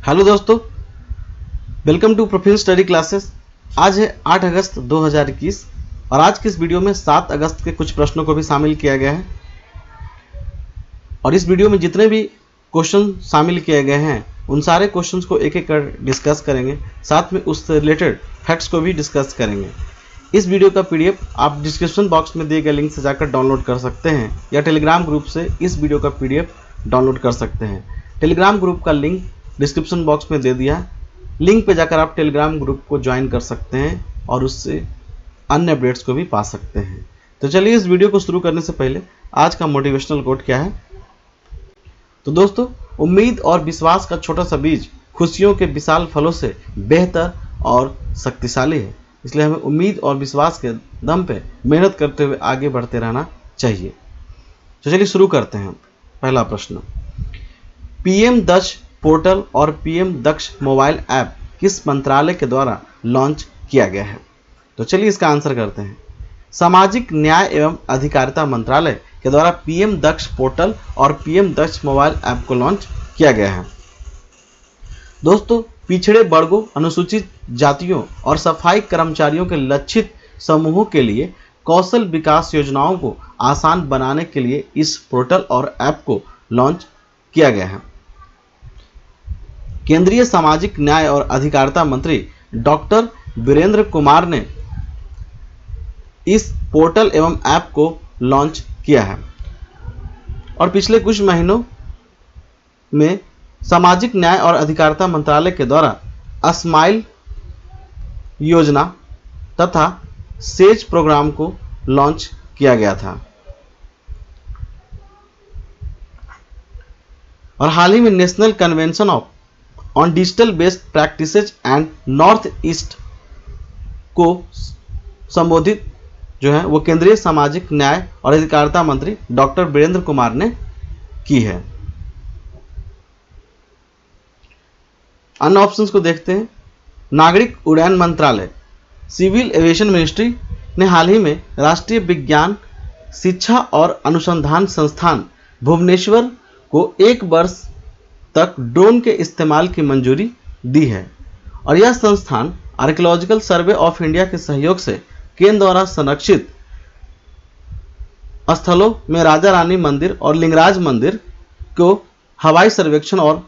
Hello दोस्तों, welcome to प्रोफिन study classes. आज है 8 अगस्त 2021 और आज की इस वीडियो में 7 अगस्त के कुछ प्रश्नों को भी शामिल किया गया है। और इस वीडियो में जितने भी क्वेश्चन शामिल किए गए हैं उन सारे क्वेश्चंस को एक एक कर डिस्कस करेंगे, साथ में उससे रिलेटेड फैक्ट्स को भी डिस्कस करेंगे। इस वीडियो का पीडीएफ आप डिस्क्रिप्शन बॉक्स में दिए गए लिंक से जाकर डाउनलोड कर सकते हैं या टेलीग्राम ग्रुप से इस वीडियो का पीडीएफ डाउनलोड कर सकते हैं। टेलीग्राम ग्रुप का लिंक डिस्क्रिप्शन बॉक्स में दे दिया है। लिंक पे जाकर आप टेलीग्राम ग्रुप को ज्वाइन कर सकते हैं और उससे अन्य अपडेट्स को भी पा सकते हैं। तो चलिए इस वीडियो को शुरू करने से पहले आज का मोटिवेशनल कोट क्या है। तो दोस्तों, उम्मीद और विश्वास का छोटा सा बीज खुशियों के विशाल फलों से बेहतर और शक्तिशाली है, इसलिए हमें उम्मीद और विश्वास के दम पे मेहनत करते हुए आगे बढ़ते रहना चाहिए। तो चलिए शुरू करते हैं। पहला प्रश्न, पीएम दक्ष पोर्टल और पीएम दक्ष मोबाइल ऐप किस मंत्रालय के द्वारा लॉन्च किया गया है? तो चलिए इसका आंसर करते हैं। सामाजिक न्याय एवं अधिकारिता मंत्रालय के द्वारा पीएम दक्ष पोर्टल और पीएम दक्ष मोबाइल ऐप को लॉन्च किया गया है। दोस्तों, पिछड़े वर्गों, अनुसूचित जातियों और सफाई कर्मचारियों के लक्षित समूहों के लिए कौशल विकास योजनाओं को आसान बनाने के लिए इस पोर्टल और ऐप को लॉन्च किया गया है। केंद्रीय सामाजिक न्याय और अधिकारिता मंत्री डॉक्टर वीरेंद्र कुमार ने इस पोर्टल एवं ऐप को लॉन्च किया है और पिछले कुछ महीनों में सामाजिक न्याय और अधिकारिता मंत्रालय के द्वारा स्माइल योजना तथा सेज प्रोग्राम को लॉन्च किया गया था। और हाल ही में national convention on digital based practices and north east को संबोधित जो है वो केंद्रीय सामाजिक न्याय और अधिकारिता मंत्री डॉक्टर वीरेंद्र कुमार ने की है। अन्य ऑप्शंस को देखते हैं। नागरिक उड्डयन मंत्रालय, सिविल एविएशन मिनिस्ट्री ने हाल ही में राष्ट्रीय विज्ञान शिक्षा और अनुसंधान संस्थान भुवनेश्वर को 1 वर्ष तक ड्रोन के इस्तेमाल की मंजूरी दी है और यह संस्थान आर्कियोलॉजिकल सर्वे ऑफ इंडिया के सहयोग से केंद्र द्वारा संरक्षित स्थलों में राजा रानी मंदिर और लिंगराज मंदिर को हवाई सर्वेक्षण और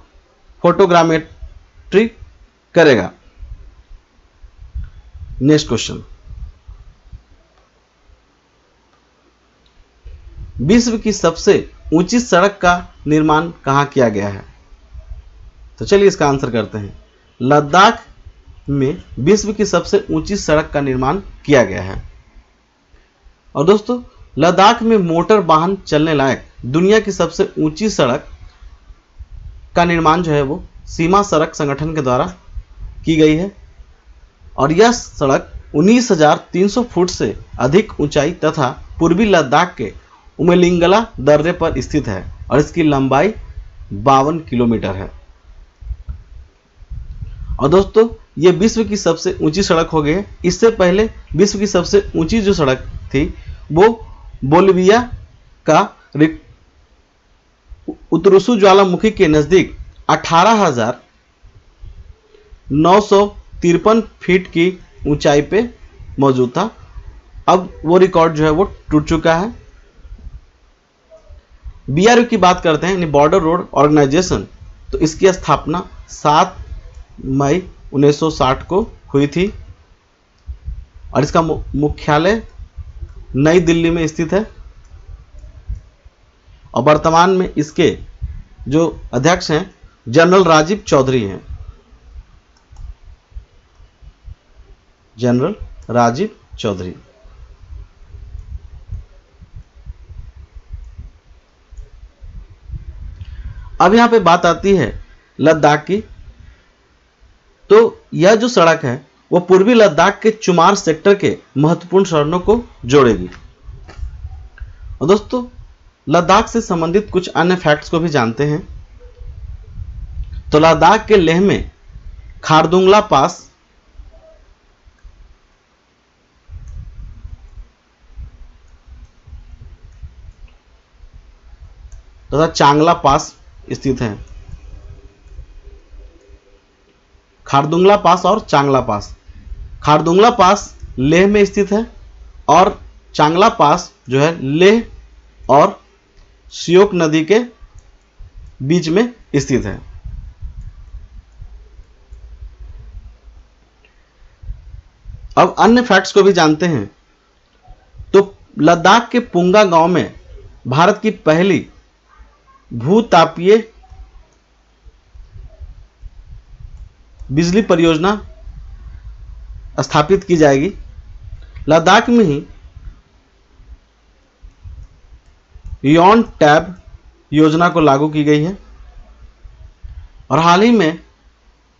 फोटोग्रामेट्री करेगा। नेक्स्ट क्वेश्चन, विश्व की सबसे ऊंची सड़क का निर्माण कहां किया गया है? तो चलिए इसका आंसर करते हैं। लद्दाख में विश्व की सबसे ऊंची सड़क का निर्माण किया गया है। और दोस्तों, लद्दाख में मोटर वाहन चलने लायक दुनिया की सबसे ऊंची सड़क का निर्माण जो है वो सीमा सड़क संगठन के द्वारा की गई है और यह सड़क 19,300 फुट से अधिक ऊंचाई तथा पूर्वी लद्दाख के उमेलिंगला दर्रे पर स्थित है और इसकी लंबाई 52 किलोमीटर है। और दोस्तों, ये विश्व की सबसे ऊंची सड़क हो गई है। इससे पहले विश्व की सबसे ऊंची जो सड़क थी वो बोलिविया का उतरुसु ज्वालामुखी के नजदीक 18,953 फीट की ऊंचाई पे मौजूद था। अब वो रिकॉर्ड जो है वो टूट चुका है। बीआरयू की बात करते हैं, यानी बॉर्डर रोड ऑर्गेनाइजेशन, तो इसकी स्थापना 7 मई 1960 को हुई थी और इसका मुख्यालय नई दिल्ली में स्थित है और वर्तमान में इसके जो अध्यक्ष हैं जनरल राजीव चौधरी हैं। जनरल राजीव चौधरी। अब यहां पे बात आती है लद्दाख की। तो यह जो सड़क है वो पूर्वी लद्दाख के चुमार सेक्टर के महत्वपूर्ण शहरों को जोड़ेगी। और दोस्तों, लद्दाख से संबंधित कुछ अन्य फैक्ट्स को भी जानते हैं। तो लद्दाख के लेह में खारदुंगला पास तथा चांगला पास स्थित है। खारदुंगला पास और चांगला पास। खारदुंगला पास लेह में स्थित है और चांगला पास जो है लेह और श्योक नदी के बीच में स्थित है। अब अन्य फैक्ट्स को भी जानते हैं। तो लद्दाख के पुंगा गांव में भारत की पहली भूतापीय बिजली परियोजना स्थापित की जाएगी। लद्दाख में ही यॉन टैब योजना को लागू की गई है और हाल ही में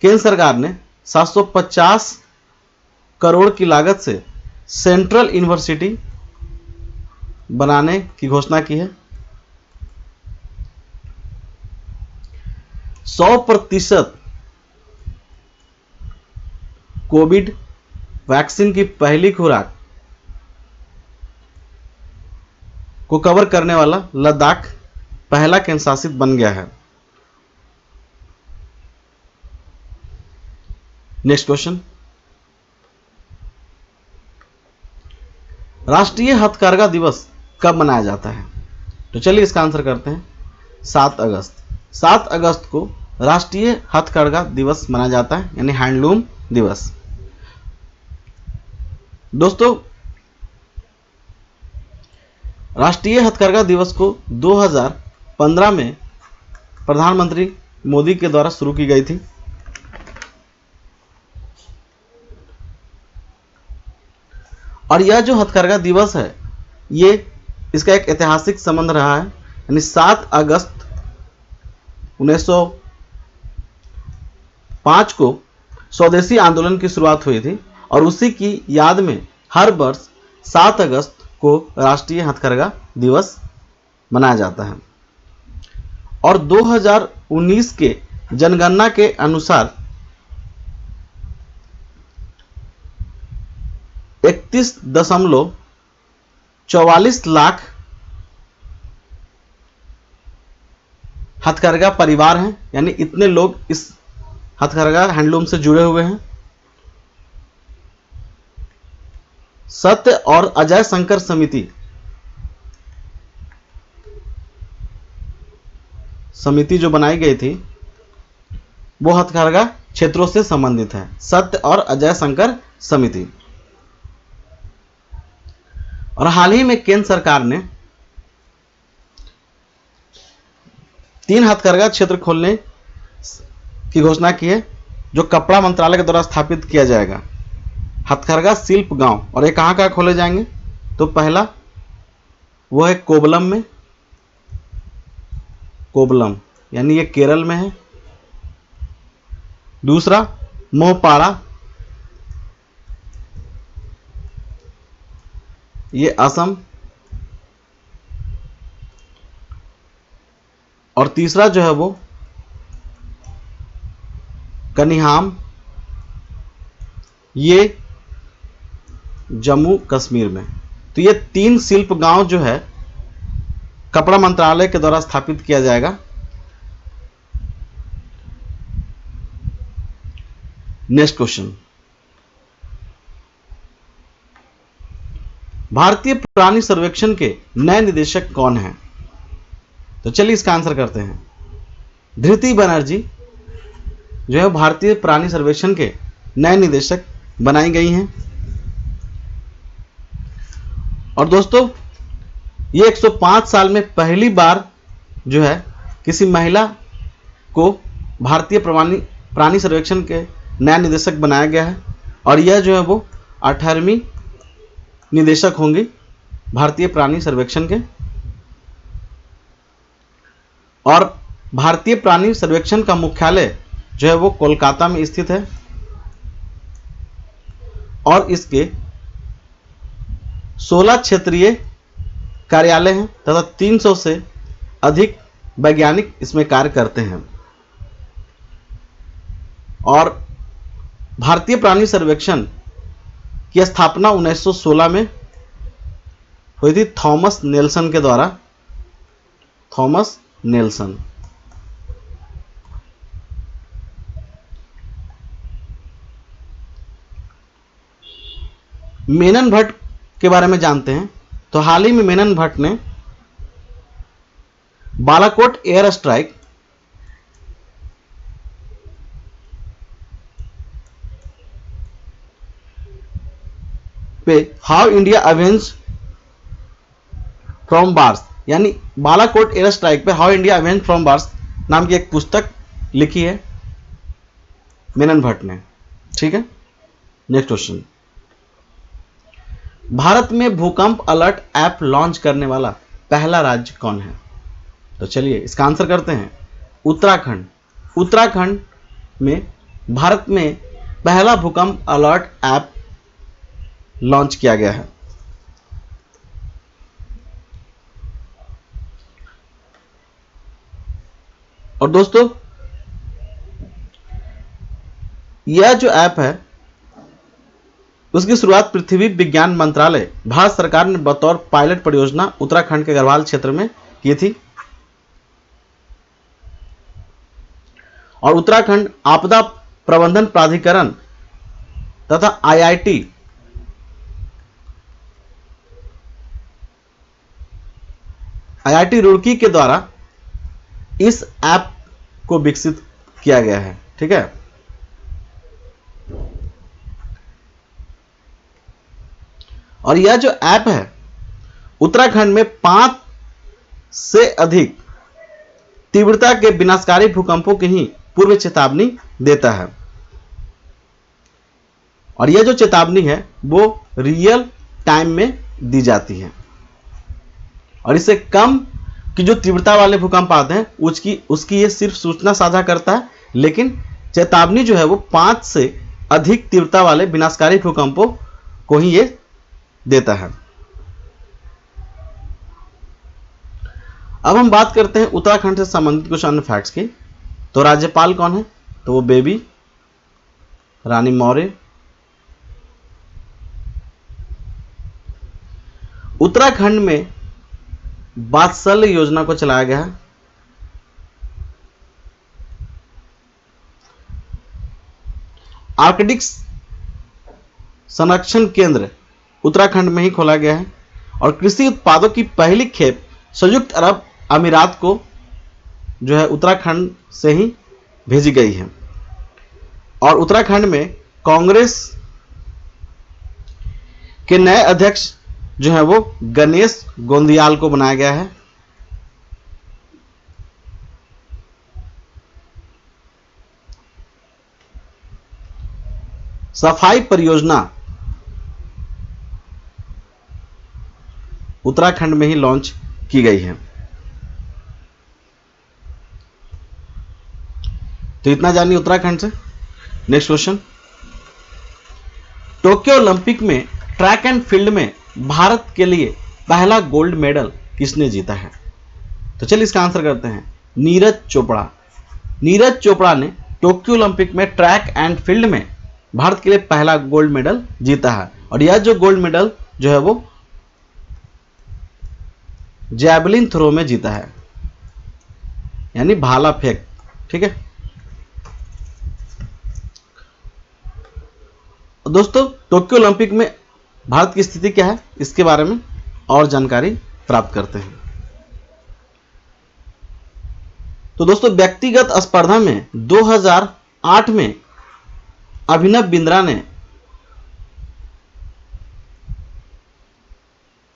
केंद्र सरकार ने 750 करोड़ की लागत से सेंट्रल यूनिवर्सिटी बनाने की घोषणा की है। 100% कोविड वैक्सीन की पहली खुराक को कवर करने वाला लद्दाख पहला केंद्र शासित बन गया है। नेक्स्ट क्वेश्चन, राष्ट्रीय हथकरघा दिवस कब मनाया जाता है? तो चलिए इसका आंसर करते हैं। 7 अगस्त। 7 अगस्त को राष्ट्रीय हथकरघा दिवस मनाया जाता है, यानी हैंडलूम दिवस। दोस्तों, राष्ट्रीय हथकरघा दिवस को 2015 में प्रधानमंत्री मोदी के द्वारा शुरू की गई थी। और यह जो हथकरघा दिवस है, ये इसका एक ऐतिहासिक संबंध रहा है, यानी 7 अगस्त 1905 को स्वदेशी आंदोलन की शुरुआत हुई थी और उसी की याद में हर वर्ष 7 अगस्त को राष्ट्रीय हथकरघा दिवस मनाया जाता है। और 2019 के जनगणना के अनुसार 31.44 लाख हथकरघा परिवार हैं, यानी इतने लोग इस हथकरघा हैंडलूम से जुड़े हुए हैं। सत्य और अजय शंकर समिति जो बनाई गई थी वो हथकरघा क्षेत्रों से संबंधित है। सत्य और अजय शंकर समिति। और हाल ही में केंद्र सरकार ने 3 हथकरघा क्षेत्र खोलने की घोषणा की है, जो कपड़ा मंत्रालय के द्वारा स्थापित किया जाएगा। हथकरघा शिल्प गांव। और ये कहाँ खोले जाएंगे? तो पहला वो है कोवलम में, कोवलम यानी ये केरल में है। दूसरा मोहपाड़ा, ये असम। और तीसरा जो है वो कनिहाम, ये जम्मू कश्मीर में। तो ये 3 शिल्प गांव जो है कपड़ा मंत्रालय के द्वारा स्थापित किया जाएगा। नेक्स्ट क्वेश्चन, भारतीय प्राणी सर्वेक्षण के नए निदेशक कौन हैं? तो चलिए इसका आंसर करते हैं। धृति बनर्जी जो है भारतीय प्राणी सर्वेक्षण के नए निदेशक बनाई गई हैं। और दोस्तों, ये 105 साल में पहली बार जो है किसी महिला को भारतीय प्राणी सर्वेक्षण के नया निदेशक बनाया गया है। और यह जो है वो 18वीं निदेशक होंगी भारतीय प्राणी सर्वेक्षण के। और भारतीय प्राणी सर्वेक्षण का मुख्यालय जो है वो कोलकाता में स्थित है और इसके 16 क्षेत्रीय कार्यालय हैं तथा 300 से अधिक वैज्ञानिक इसमें कार्य करते हैं। और भारतीय प्राणी सर्वेक्षण की स्थापना 1916 में हुई थी थॉमस नेल्सन के द्वारा। Thomas Nelson. मेनन भट्ट के बारे में जानते हैं, तो हाल ही में मेनन भट्ट ने बालाकोट एयर स्ट्राइक पे how India avenge from bars, यानी बालाकोट एयर स्ट्राइक पे how India avenge from bars नाम की एक पुस्तक लिखी है मेनन भट्ट ने। ठीक है, नेक्स्ट क्वेश्चन, भारत में भूकंप अलर्ट ऐप लॉन्च करने वाला पहला राज्य कौन है? तो चलिए इसका आंसर करते हैं, उत्तराखंड। उत्तराखंड में भारत में पहला भूकंप अलर्ट ऐप लॉन्च किया गया है। और दोस्तों यह जो ऐप है उसकी शुरुआत पृथ्वी विज्ञान मंत्रालय भारत सरकार ने बतौर पायलट परियोजना उत्तराखंड के गढ़वाल क्षेत्र में की थी। और उत्तराखंड आपदा प्रबंधन प्राधिकरण तथा आईआईटी रुड़की के द्वारा इस ऐप को विकसित किया गया है। ठीक है, और यह जो ऐप है उत्तराखंड में 5 से अधिक तीव्रता के विनाशकारी भूकंपों की ही पूर्व चेतावनी देता है। और यह जो चेतावनी है वो रियल टाइम में दी जाती है, और इससे कम की जो तीव्रता वाले भूकंप आते हैं उसकी ये सिर्फ सूचना साझा करता है, लेकिन चेतावनी जो है वो 5 से अधिक तीव्रता वाले विनाशकारी भूकंपों को ही ये देता है। अब हम बात करते हैं उत्तराखंड से संबंधित कुछ अन्य फैक्ट्स की। तो राज्यपाल कौन है? तो वो बेबी रानी मौर्य। उत्तराखंड में वात्सल्य योजना को चलाया गया है। आर्कटिक संरक्षण केंद्र उत्तराखंड में ही खोला गया है। और कृषि उत्पादों की पहली खेप संयुक्त अरब अमीरात को जो है उत्तराखंड से ही भेजी गई है। और उत्तराखंड में कांग्रेस के नए अध्यक्ष जो है वो गणेश गोंदियाल को बनाया गया है। सफाई परियोजना उत्तराखंड में ही लॉन्च की गई है। तो इतना जानिए उत्तराखंड से। नेक्स्ट क्वेश्चन, टोक्यो ओलंपिक में ट्रैक एंड फील्ड में भारत के लिए पहला गोल्ड मेडल किसने जीता है? तो चलिए इसका आंसर करते हैं, नीरज चोपड़ा। नीरज चोपड़ा ने टोक्यो ओलंपिक में ट्रैक एंड फील्ड में भारत के लिए पहला गोल्ड मेडल जीता है। और यह जो गोल्ड मेडल जो है वो जैवलिन थ्रो में जीता है, यानी भाला फेंक। ठीक है दोस्तों, टोक्यो ओलंपिक में भारत की स्थिति क्या है इसके बारे में और जानकारी प्राप्त करते हैं। तो दोस्तों व्यक्तिगत स्पर्धा में 2008 में अभिनव बिंद्रा ने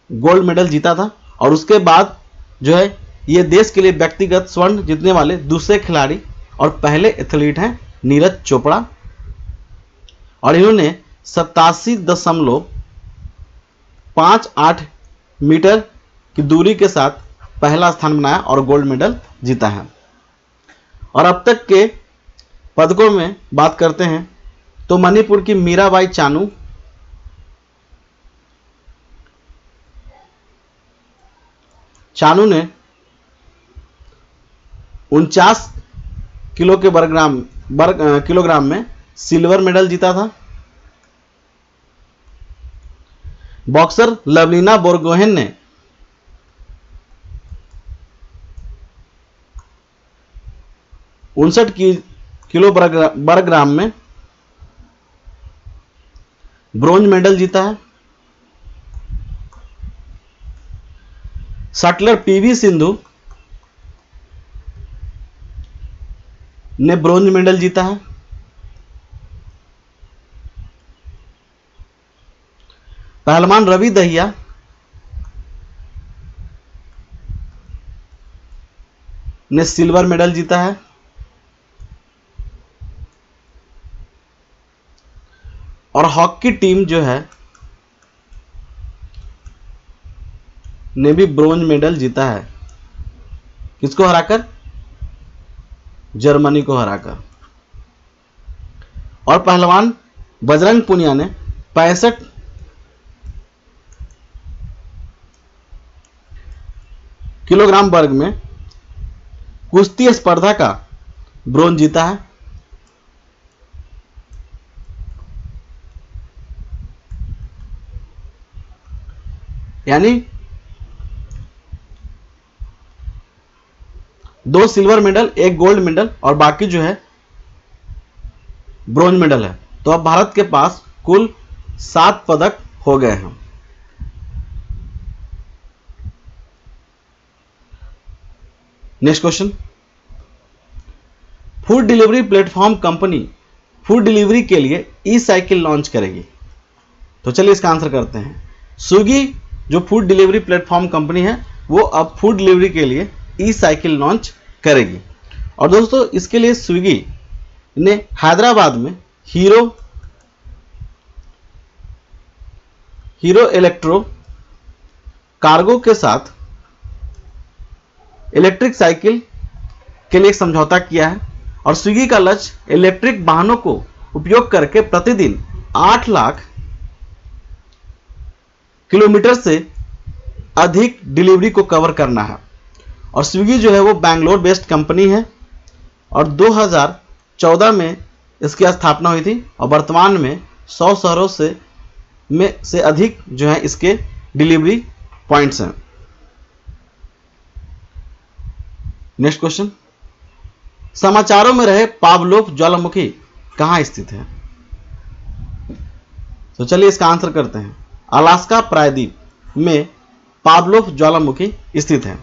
गोल्ड मेडल जीता था। और उसके बाद जो है ये देश के लिए व्यक्तिगत स्वर्ण जीतने वाले दूसरे खिलाड़ी और पहले एथलीट हैं नीरज चोपड़ा। और इन्होंने 87.58 मीटर की दूरी के साथ पहला स्थान बनाया और गोल्ड मेडल जीता है। और अब तक के पदकों में बात करते हैं तो मणिपुर की मीराबाई चानू ने 49 किलोग्राम में सिल्वर मेडल जीता था। बॉक्सर लवलीना बोरगोहेन ने 59 किलोग्राम में ब्रोंज मेडल जीता है। शटलर पीवी सिंधु ने ब्रॉन्ज मेडल जीता है। पहलवान रवि दहिया ने सिल्वर मेडल जीता है। और हॉकी टीम जो है ने भी ब्रॉन्ज मेडल जीता है। किसको हराकर? जर्मनी को हराकर। और पहलवान बजरंग पुनिया ने 65 किलोग्राम वर्ग में कुश्ती स्पर्धा का ब्रॉन्ज जीता है। यानी 2 सिल्वर मेडल, 1 गोल्ड मेडल और बाकी जो है ब्रॉन्ज मेडल है। तो अब भारत के पास कुल 7 पदक हो गए हैं। Next question, food delivery platform company food delivery के लिए ई साइकिल लॉन्च करेगी। तो चलिए इसका आंसर करते हैं। स्विगी जो फूड डिलीवरी प्लेटफॉर्म कंपनी है वो अब फूड डिलीवरी के लिए ई साइकिल लॉन्च करेगी। और दोस्तों इसके लिए स्विगी ने हैदराबाद में हीरो इलेक्ट्रो कार्गो के साथ इलेक्ट्रिक साइकिल के लिए एक समझौता किया है। और स्विगी का लक्ष्य इलेक्ट्रिक वाहनों को उपयोग करके प्रतिदिन 8 लाख किलोमीटर से अधिक डिलीवरी को कवर करना है। और स्विगी जो है वो बैंगलोर बेस्ड कंपनी है और 2014 में इसकी स्थापना हुई थी और वर्तमान में 100 शहरों से अधिक जो है इसके डिलीवरी पॉइंट्स हैं। नेक्स्ट क्वेश्चन, समाचारों में रहे पावलोव ज्वालामुखी कहां स्थित है? तो चलिए इसका आंसर करते हैं। अलास्का प्रायद्वीप में पावलोव ज्वालामुखी स्थित है।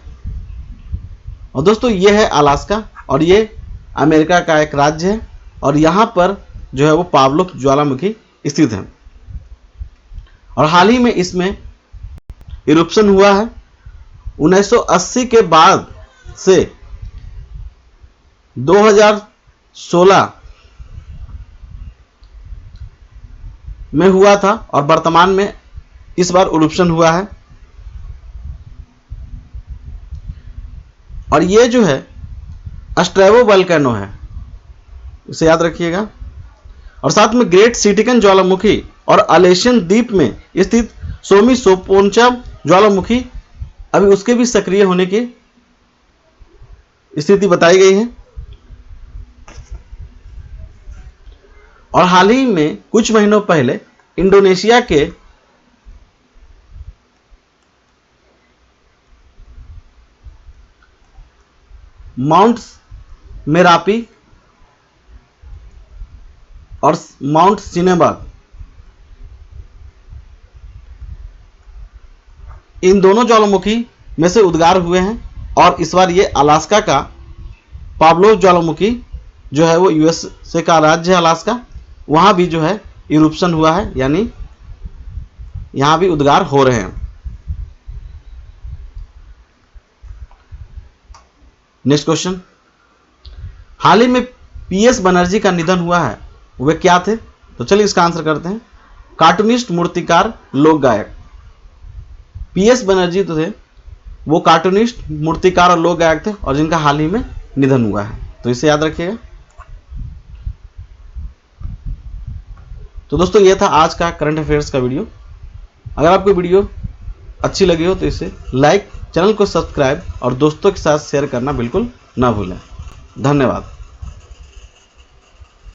और दोस्तों ये है अलास्का और ये अमेरिका का एक राज्य है और यहां पर जो है वो पावलोव ज्वालामुखी स्थित है। और हाल ही में इसमें इरुप्शन हुआ है। 1980 के बाद से 2016 में हुआ था और वर्तमान में इस बार इरुप्शन हुआ है। और ये जो है स्ट्रेवो वोल्केनो है, इसे याद रखिएगा। और साथ में ग्रेट सिटिकन ज्वालामुखी और अलेशियन द्वीप में स्थित सोमी सोपोन्चा ज्वालामुखी अभी उसके भी सक्रिय होने की स्थिति बताई गई है। और हाल ही में कुछ महीनों पहले इंडोनेशिया के माउंट मेरापी और माउंट सिनेबाग इन दोनों ज्वालामुखी में से उद्गार हुए हैं। और इस बार ये अलास्का का पावलोव ज्वालामुखी जो है वो यूएसए का राज्य है अलास्का, वहां भी जो है इरुप्शन हुआ है, यानी यहां भी उद्गार हो रहे हैं। नेक्स्ट क्वेश्चन, हाल ही में पीएस बनर्जी का निधन हुआ है, वे क्या थे? तो चलिए इसका आंसर करते हैं। कार्टूनिस्ट, मूर्तिकार, लोक गायक। पीएस बनर्जी तो थे वो कार्टूनिस्ट, मूर्तिकार और लोक गायक थे और जिनका हाल ही में निधन हुआ है, तो इसे याद रखिएगा। तो दोस्तों ये था आज का करंट अफेयर्स का वीडियो। अगर आपको वीडियो अच्छी लगी हो तो इसे लाइक, चैनल को सब्सक्राइब और दोस्तों के साथ शेयर करना बिल्कुल ना भूलें। धन्यवाद।